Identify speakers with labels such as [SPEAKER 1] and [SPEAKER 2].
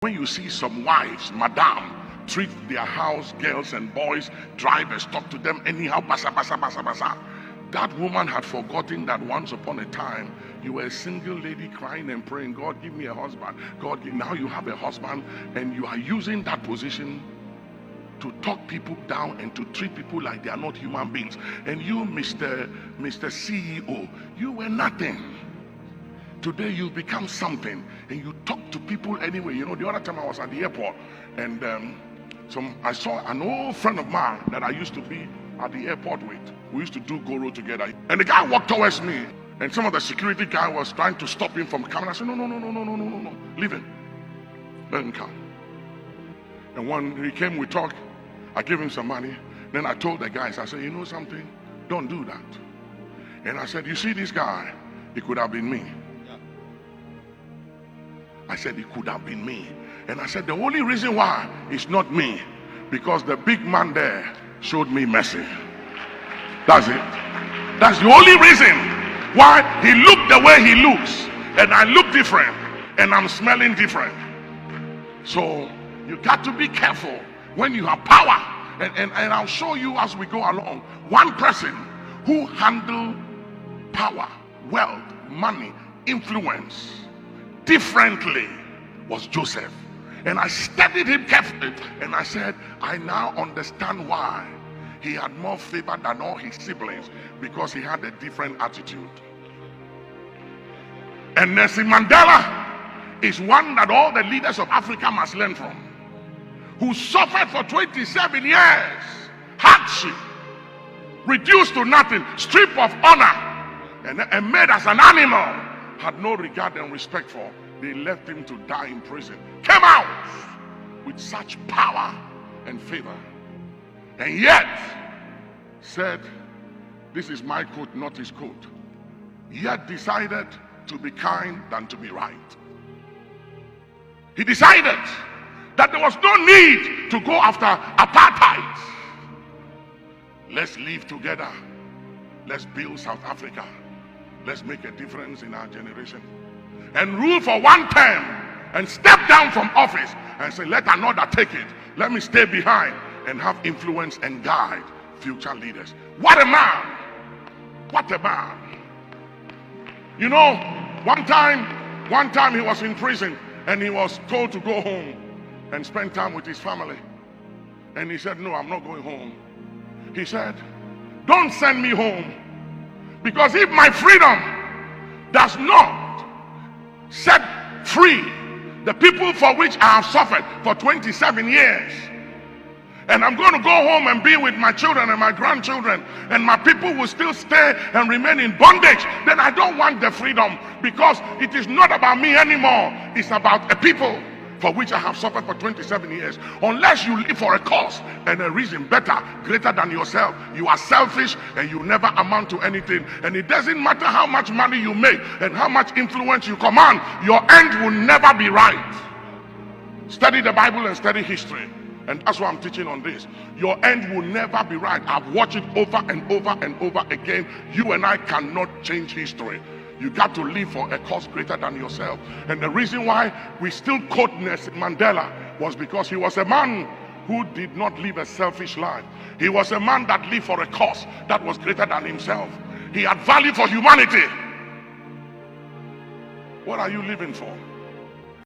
[SPEAKER 1] When you see some wives, madam, treat their house girls and boys, drivers, talk to them anyhow, basa, basa, basa, basa. That woman had forgotten that once upon a time you were a single lady crying and praying, God, give me a husband. Now you have a husband, and you are using that position to talk people down and to treat people like they are not human beings. And you, Mr. CEO, you were nothing. Today you become something, and you talk to people anyway. You know, the other time I was at the airport, and I saw an old friend of mine that I used to be at the airport with. We used to do Goro together, and the guy walked towards me, and some of the security guy was trying to stop him from coming. I said, no, leave him, let him come. And when he came, we talked. I gave him some money. Then I told the guys, I said, you know something, don't do that. And I said, you see this guy, it could have been me. I said, it could have been me. And I said, the only reason why it's not me, because the big man there showed me mercy. That's it. That's the only reason why he looked the way he looks, and I look different, and I'm smelling different. So you got to be careful when you have power. And I'll show you as we go along. One person who handled power, wealth, money, influence differently was Joseph. And I studied him carefully, and I said, I now understand why he had more favor than all his siblings, because he had a different attitude. And Nelson Mandela is one that all the leaders of Africa must learn from, who suffered for 27 years, hardship, reduced to nothing, stripped of honor, and made as an animal, had no regard and respect for. They left him to die in prison. Came out with such power and favor, and yet said, this is my coat, not his coat. Yet decided to be kind than to be right. He decided that there was no need to go after apartheid. Let's live together. Let's build South Africa. Let's make a difference in our generation. And rule for one term and step down from office and say, let another take it. Let me stay behind and have influence and guide future leaders. What a man! What a man! You know, one time he was in prison, and he was told to go home and spend time with his family. And he said, no, I'm not going home. He said, don't send me home, because if my freedom does not set free the people for which I have suffered for 27 years, and I'm going to go home and be with my children and my grandchildren, and my people will still stay and remain in bondage, then I don't want the freedom, because it is not about me anymore. It's about a people for which I have suffered for 27 years. Unless you live for a cause and a reason better, greater than yourself, you are selfish and you never amount to anything. And it doesn't matter how much money you make and how much influence you command, your end will never be right. Study the Bible and study history, and that's why I'm teaching on this. Your end will never be right. I've watched it over and over and over again. You and I cannot change history. You got to live for a cause greater than yourself. And the reason why we still quote Nelson Mandela was because he was a man who did not live a selfish life. He was a man that lived for a cause that was greater than himself. He had value for humanity. What are you living for?